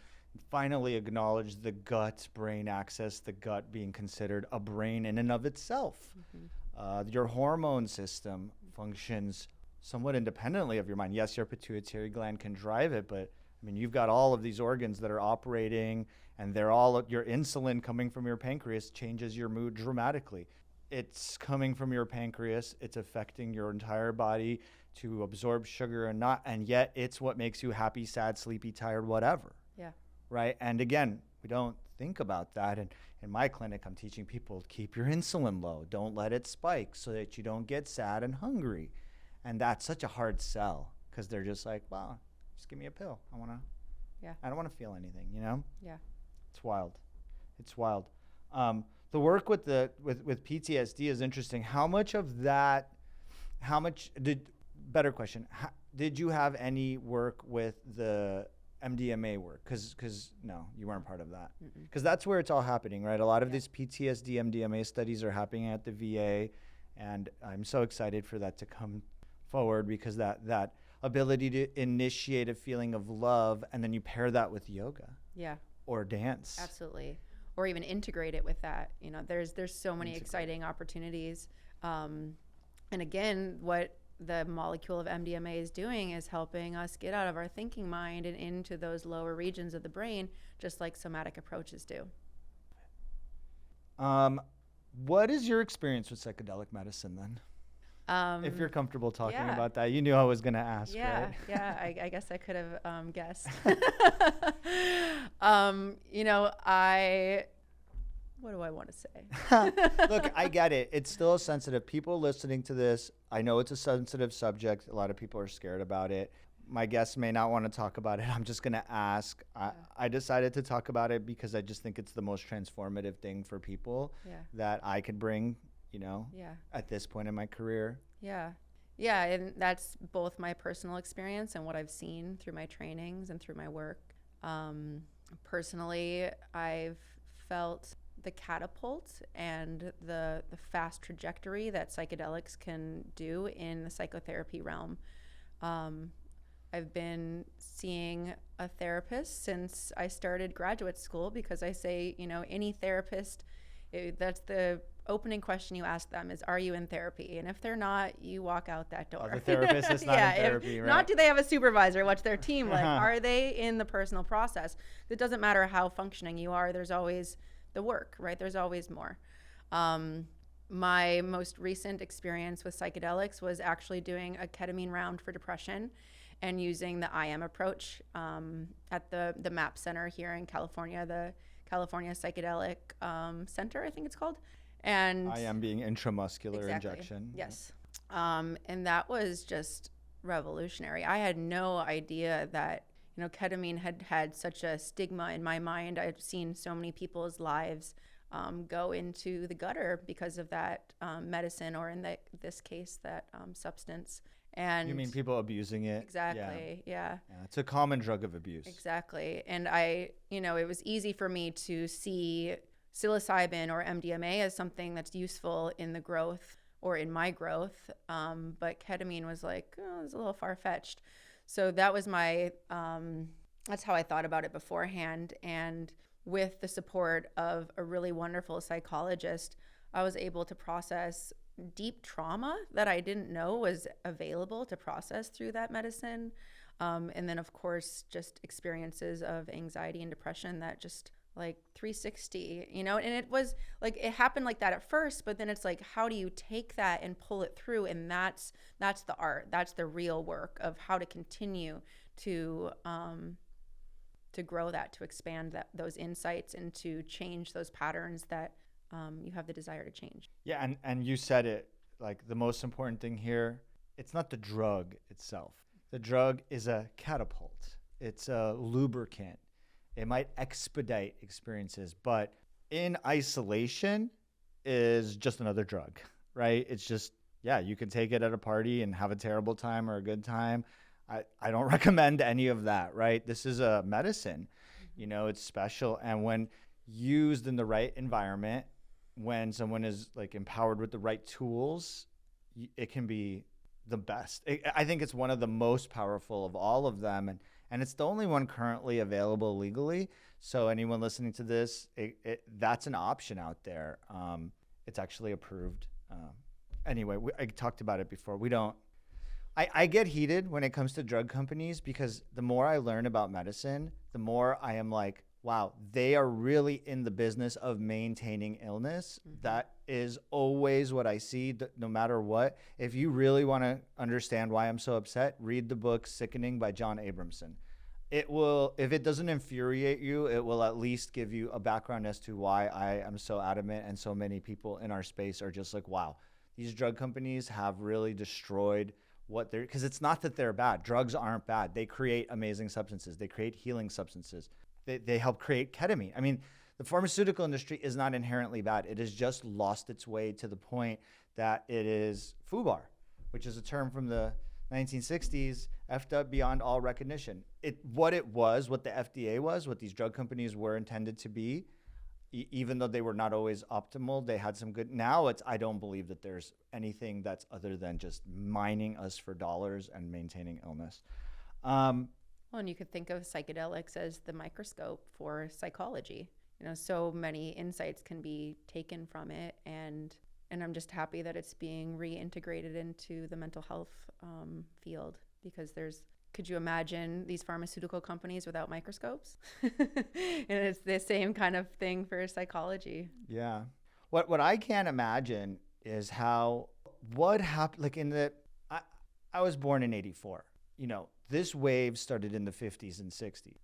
Finally acknowledge the gut-brain axis, the gut being considered a brain in and of itself. Your hormone system functions somewhat independently of your mind. Yes, your pituitary gland can drive it, but I mean, you've got all of these organs that are operating, and they're all, your insulin coming from your pancreas changes your mood dramatically. It's coming from your pancreas. It's affecting your entire body to absorb sugar and yet it's what makes you happy, sad, sleepy, tired, whatever. Yeah. Right? And again, we don't think about that. And in my clinic, I'm teaching people to keep your insulin low. Don't let it spike so that you don't get sad and hungry. And that's such a hard sell because they're just like, wow, just give me a pill. I don't want to feel anything, you know? Yeah. It's wild. It's wild. The work with PTSD is interesting. Better question, did you have any work with the MDMA work? Because no, you weren't part of that. Because that's where it's all happening, right? A lot of these PTSD MDMA studies are happening at the VA, and I'm so excited for that to come forward because that ability to initiate a feeling of love, and then you pair that with yoga. Yeah. Or dance. Absolutely. Or even integrate it with that. You know, there's so many exciting opportunities. And again, what the molecule of MDMA is doing is helping us get out of our thinking mind and into those lower regions of the brain, just like somatic approaches do. What is your experience with psychedelic medicine then? If you're comfortable talking about that, you knew I was going to ask, right? Yeah, I guess I could have guessed. What do I want to say? Look, I get it. It's still sensitive. People listening to this, I know it's a sensitive subject. A lot of people are scared about it. My guests may not want to talk about it. I'm just going to ask. I decided to talk about it because I just think it's the most transformative thing for people that I could bring, at this point in my career. Yeah. Yeah, and that's both my personal experience and what I've seen through my trainings and through my work. Personally, I've felt the catapult and the fast trajectory that psychedelics can do in the psychotherapy realm. I've been seeing a therapist since I started graduate school because I say, any therapist, that's the opening question you ask them is, are you in therapy? And if they're not, you walk out that door. The therapist is not in therapy, right? Not do they have a supervisor? What's their team like? Are they in the personal process? It doesn't matter how functioning you are. There's always the work, right? There's always more. My most recent experience with psychedelics was actually doing a ketamine round for depression and using the IM approach at the MAP Center here in California, the California Psychedelic Center, I think it's called. And IM being intramuscular injection. Yes. And that was just revolutionary. I had no idea that, ketamine had such a stigma in my mind. I've seen so many people's lives go into the gutter because of that medicine, or in this case, that substance. And you mean people abusing it? Exactly. Yeah. It's a common drug of abuse. Exactly. And it was easy for me to see psilocybin or MDMA as something that's useful in the growth or in my growth. But ketamine was like, it was a little far-fetched. So that was that's how I thought about it beforehand. And with the support of a really wonderful psychologist, I was able to process deep trauma that I didn't know was available to process through that medicine. And then, of course, just experiences of anxiety and depression that just like 360, you know, and it was like, it happened like that at first, but then it's like, how do you take that and pull it through? And that's the art. That's the real work of how to continue to grow that, to expand those insights and to change those patterns that you have the desire to change. Yeah, and you said it, like the most important thing here, it's not the drug itself. The drug is a catapult. It's a lubricant. It might expedite experiences, but in isolation is just another drug, right? It's just, yeah, you can take it at a party and have a terrible time or a good time. I don't recommend any of that, right? This is a medicine, you know, it's special. And when used in the right environment, when someone is like empowered with the right tools, it can be the best. I think it's one of the most powerful of all of them. And it's the only one currently available legally. So anyone listening to this, that's an option out there. It's actually approved. Anyway, I talked about it before. I get heated when it comes to drug companies because the more I learn about medicine, the more I am like, wow, they are really in the business of maintaining illness. Mm-hmm. That is always what I see, no matter what. If you really want to understand why I'm so upset, read the book Sickening by John Abramson. It will, if it doesn't infuriate you, it will at least give you a background as to why I am so adamant and so many people in our space are just like, wow, these drug companies have really destroyed what they're, because it's not that they're bad. Drugs aren't bad. They create amazing substances. They create healing substances. They help create ketamine. I mean, the pharmaceutical industry is not inherently bad. It has just lost its way to the point that it is FUBAR, which is a term from the 1960s, effed up beyond all recognition. What the FDA was, what these drug companies were intended to be, even though they were not always optimal, they had some good. Now I don't believe that there's anything that's other than just mining us for dollars and maintaining illness. Well, and you could think of psychedelics as the microscope for psychology. You know, so many insights can be taken from it, and I'm just happy that it's being reintegrated into the mental health field, because could you imagine these pharmaceutical companies without microscopes? And it's the same kind of thing for psychology. Yeah. What I can't imagine is what happened, like I was born in 84. You know, this wave started in the 50s and 60s.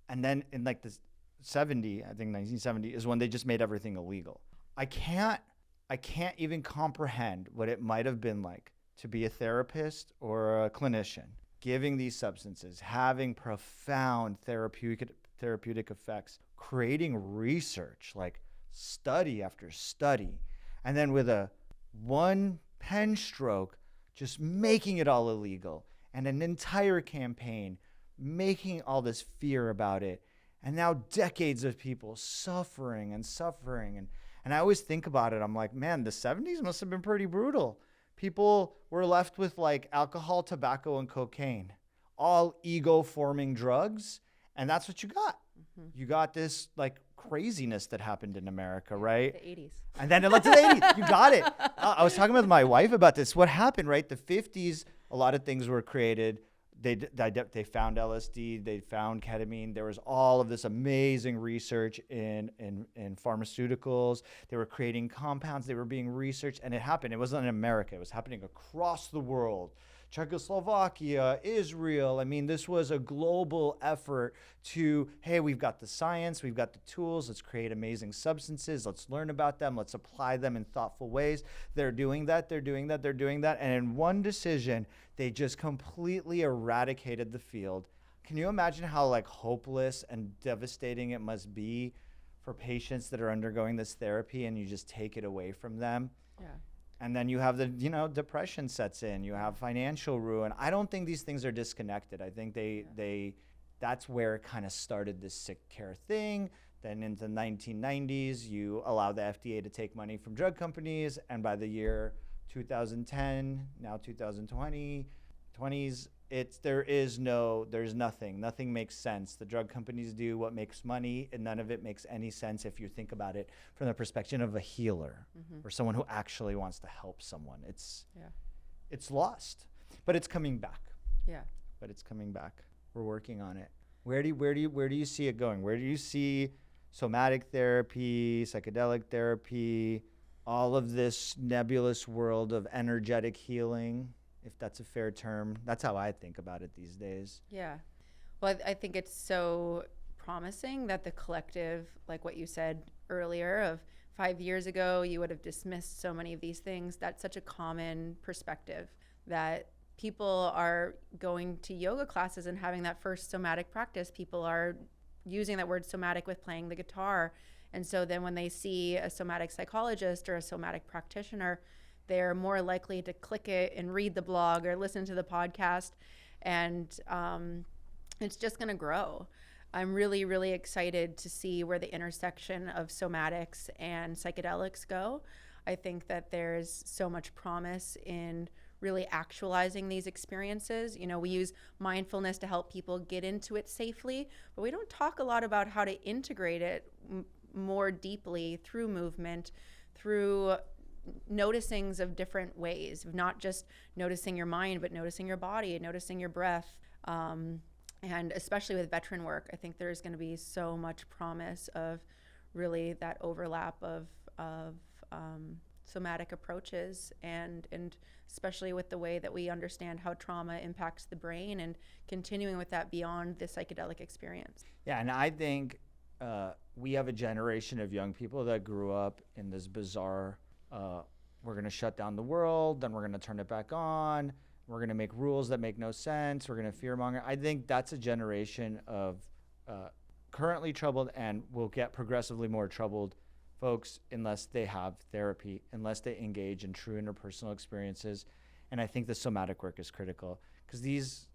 And then in like the 1970 is when they just made everything illegal. I can't even comprehend what it might have been like to be a therapist or a clinician, giving these substances, having profound therapeutic effects, creating research, like study after study, and then with a one pen stroke, just making it all illegal. And an entire campaign making all this fear about it. And now decades of people suffering. And I always think about it. I'm like, man, the 70s must have been pretty brutal. People were left with like alcohol, tobacco, and cocaine, all ego-forming drugs. And that's what you got. Mm-hmm. You got this like craziness that happened in America, right? The 80s. And then it led to the 80s. You got it. I was talking with my wife about this. What happened, right? The 50s, a lot of things were created. They found LSD. They found ketamine. There was all of this amazing research in pharmaceuticals. They were creating compounds. They were being researched. And it happened. It wasn't in America. It was happening across the world. Czechoslovakia, Israel. I mean, this was a global effort to, hey, we've got the science, we've got the tools, let's create amazing substances, let's learn about them, let's apply them in thoughtful ways. They're doing that. And in one decision, they just completely eradicated the field. Can you imagine how like hopeless and devastating it must be for patients that are undergoing this therapy and you just take it away from them? Yeah. And then you have depression sets in, you have financial ruin. I don't think these things are disconnected. I think that's where it kind of started, this sick care thing. Then in the 1990s, you allow the FDA to take money from drug companies. And by the year 2010, now 2020, 20s, there's nothing. Nothing makes sense. The drug companies do what makes money, and none of it makes any sense if you think about it from the perspective of a healer or someone who actually wants to help someone. It's lost, but it's coming back. Yeah. But it's coming back. We're working on it. Where do you see it going? Where do you see somatic therapy, psychedelic therapy, all of this nebulous world of energetic healing, if that's a fair term? That's how I think about it these days. Yeah. Well, I think it's so promising that the collective, like what you said earlier, of 5 years ago, you would have dismissed so many of these things. That's such a common perspective, that people are going to yoga classes and having that first somatic practice. People are using that word somatic with playing the guitar. And so then when they see a somatic psychologist or a somatic practitioner, they're more likely to click it and read the blog or listen to the podcast. And it's just going to grow. I'm really, really excited to see where the intersection of somatics and psychedelics go. I think that there's so much promise in really actualizing these experiences. You know, we use mindfulness to help people get into it safely, but we don't talk a lot about how to integrate it more deeply through movement, through noticings of different ways, of not just noticing your mind, but noticing your body, noticing your breath. And especially with veteran work, I think there's going to be so much promise of really that overlap of somatic approaches, and especially with the way that we understand how trauma impacts the brain, and continuing with that beyond the psychedelic experience. Yeah, and I think we have a generation of young people that grew up in this bizarre, we're going to shut down the world, then we're going to turn it back on, we're going to make rules that make no sense, we're going to fearmonger. I think that's a generation of currently troubled and will get progressively more troubled folks unless they have therapy, unless they engage in true interpersonal experiences. And I think the somatic work is critical, because these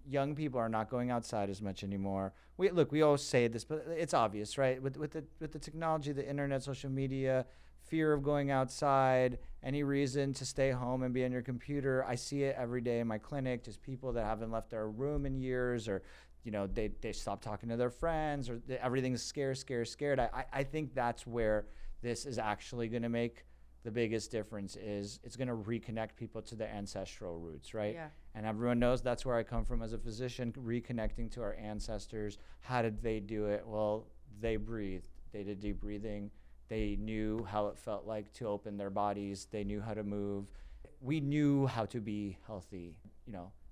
young people are not going outside as much anymore. We always say this, but it's obvious, right? With the technology, the internet, social media, fear of going outside, any reason to stay home and be on your computer. I see it every day in my clinic, just people that haven't left their room in years, or they stop talking to their friends, or everything's scared. I think that's where this is actually going to make the biggest difference. Is it's going to reconnect people to their ancestral roots, right? Yeah. And everyone knows that's where I come from as a physician, reconnecting to our ancestors. How did they do it? Well, they breathed. They did deep breathing. They knew how it felt like to open their bodies. They knew how to move. We knew how to be healthy,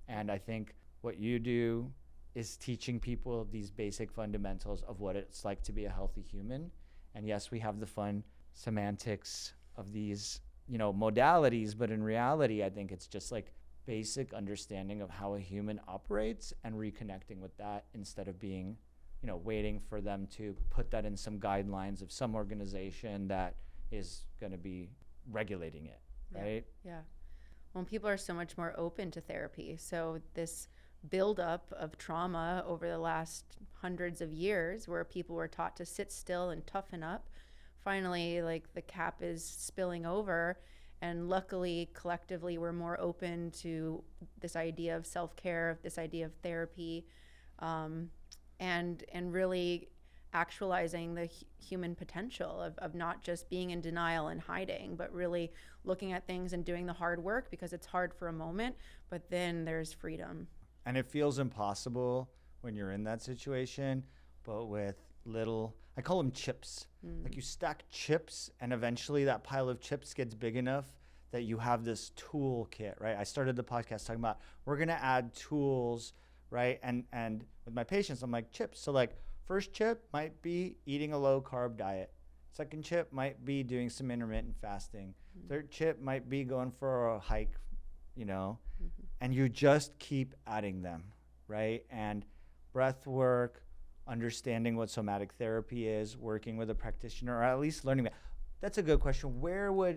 and I think what you do is teaching people these basic fundamentals of what it's like to be a healthy human. And yes, we have the fun semantics of these, modalities, but in reality, I think it's just like basic understanding of how a human operates and reconnecting with that, instead of being, waiting for them to put that in some guidelines of some organization that is going to be regulating it, right? Yeah. Well, people are so much more open to therapy. So this buildup of trauma over the last hundreds of years, where people were taught to sit still and toughen up, finally, like, the cap is spilling over, and luckily collectively we're more open to this idea of self-care, this idea of therapy, and really actualizing the human potential of not just being in denial and hiding, but really looking at things and doing the hard work, because it's hard for a moment, but then there's freedom. And it feels impossible when you're in that situation, but with little, I call them chips. Like, you stack chips, and eventually that pile of chips gets big enough that you have this toolkit, right? I started the podcast talking about we're going to add tools, right? And with my patients, I'm like, chips. So like, first chip might be eating a low carb diet. Second chip might be doing some intermittent fasting. Third chip might be going for a hike, and you just keep adding them, right? And breath work, understanding what somatic therapy is, working with a practitioner, or at least learning that. That's a good question.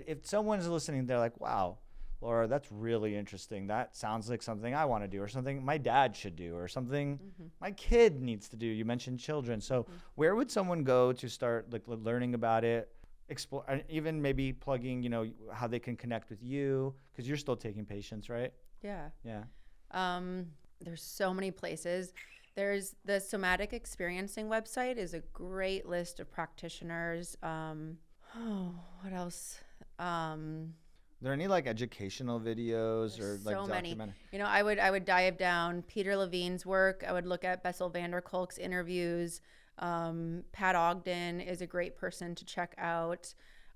If someone's listening, they're like, wow, Laura, that's really interesting. That sounds like something I want to do, or something my dad should do, or something my kid needs to do. You mentioned children. So where would someone go to start learning about it, explore, and even maybe plugging, how they can connect with you, because you're still taking patients, right? Yeah. Yeah. There's so many places. There's the Somatic Experiencing website is a great list of practitioners. What else? Are there any like educational videos or like So many. documentary? You know, I would dive down Peter Levine's work. I would look at Bessel van der Kolk's interviews. Pat Ogden is a great person to check out.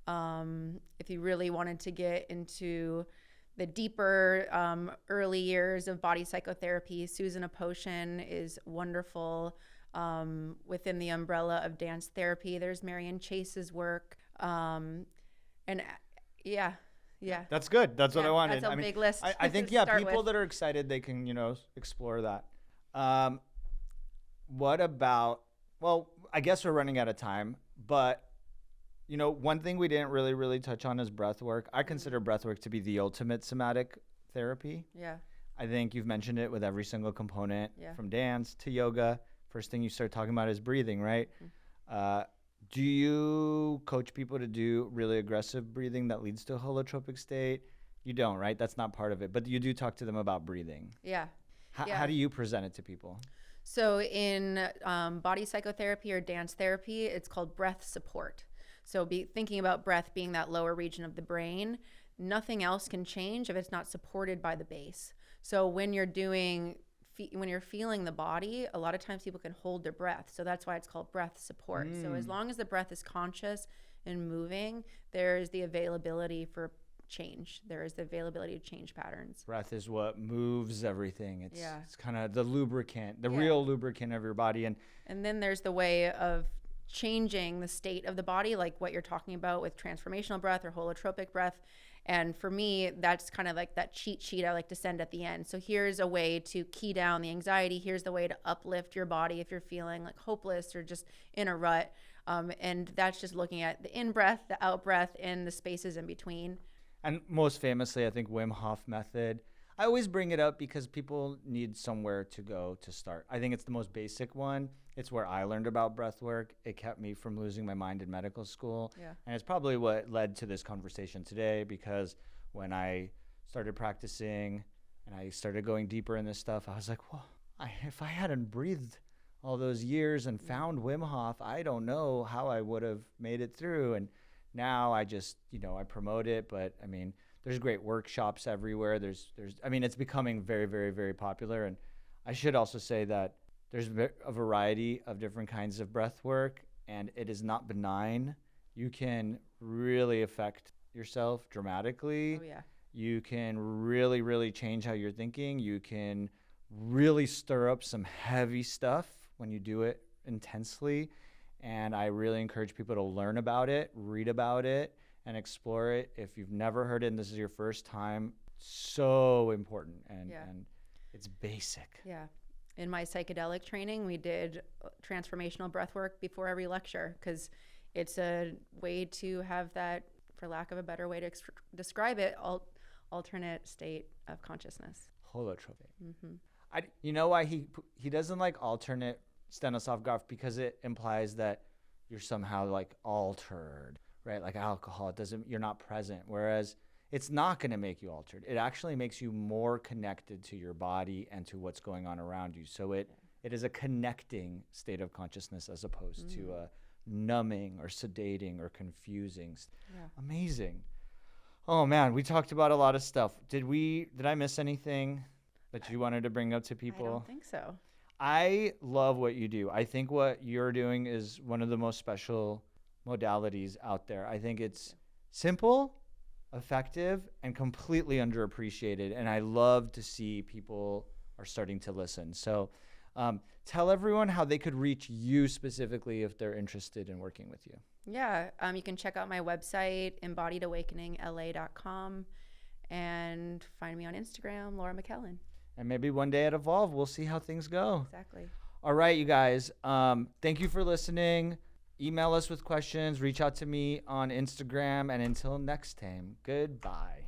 If you really wanted to get into the deeper early years of body psychotherapy, Susan Aposhen is wonderful. Within the umbrella of dance therapy, there's Marion Chase's work. Yeah. That's good. That's what I wanted. That's a big list. I think, to yeah, start people with. that are excited, they can, explore that. What about, well, I guess we're running out of time, but one thing we didn't really touch on is breath work. I consider breath work to be the ultimate somatic therapy. Yeah. I think you've mentioned it with every single component, Yeah. from dance to yoga. First thing you start talking about is breathing, right? Do you coach people to do really aggressive breathing that leads to a holotropic state? You don't, right? That's not part of it. But you do talk to them about breathing. Yeah. How do you present it to people? So in body psychotherapy or dance therapy, it's called breath support. So be thinking about breath being that lower region of the brain. Nothing else can change if it's not supported by the base. So when you're when you're feeling the body, a lot of times people can hold their breath. So that's why it's called breath support. So as long as the breath is conscious and moving, there's the availability for change. There is the availability to change patterns. Breath is what moves everything. It's kind of the lubricant, the real lubricant of your body. And then there's the way of changing the state of the body, like what you're talking about with transformational breath or holotropic breath. And for me, that's kind of like that cheat sheet I like to send at the end. So here's a way to key down the anxiety. Here's the way to uplift your body if you're feeling like hopeless or just in a rut. And that's just looking at the in-breath, the out-breath, and the spaces in between. And most famously, I think Wim Hof method. I always bring it up because people need somewhere to go to start. I think it's the most basic one. It's where I learned about breath work. It kept me from losing my mind in medical school. Yeah. And it's probably what led to this conversation today, because when I started practicing and I started going deeper in this stuff, I was like, well, if I hadn't breathed all those years and found Wim Hof, I don't know how I would have made it through. And now I just, I promote it, but I mean, there's great workshops everywhere. It's becoming very, very, very popular. And I should also say that there's a variety of different kinds of breath work, and it is not benign. You can really affect yourself dramatically. Oh, yeah. You can really, really change how you're thinking. You can really stir up some heavy stuff when you do it intensely. And I really encourage people to learn about it, read about it, and explore it. If you've never heard it and this is your first time, so important. And it's basic. Yeah. In my psychedelic training, we did transformational breath work before every lecture, because it's a way to have that, for lack of a better way to describe it, alternate state of consciousness. Holotropic. Mm-hmm. You know why he doesn't like alternate Stanislavgraf? Because it implies that you're somehow like altered, right? Like alcohol, you're not present. Whereas it's not going to make you altered. It actually makes you more connected to your body and to what's going on around you. So it is a connecting state of consciousness as opposed to a numbing or sedating or confusing. Yeah. Amazing. Oh man, we talked about a lot of stuff. Did I miss anything that you wanted to bring up to people? I don't think so. I love what you do. I think what you're doing is one of the most special modalities out there. I think it's simple, effective, and completely underappreciated. And I love to see people are starting to listen. So tell everyone how they could reach you specifically if they're interested in working with you. Yeah, you can check out my website, embodiedawakeningla.com, and find me on Instagram, Laura McKellin. And maybe one day at Evolve, we'll see how things go. Exactly. All right, you guys. Thank you for listening. Email us with questions. Reach out to me on Instagram. And until next time, goodbye.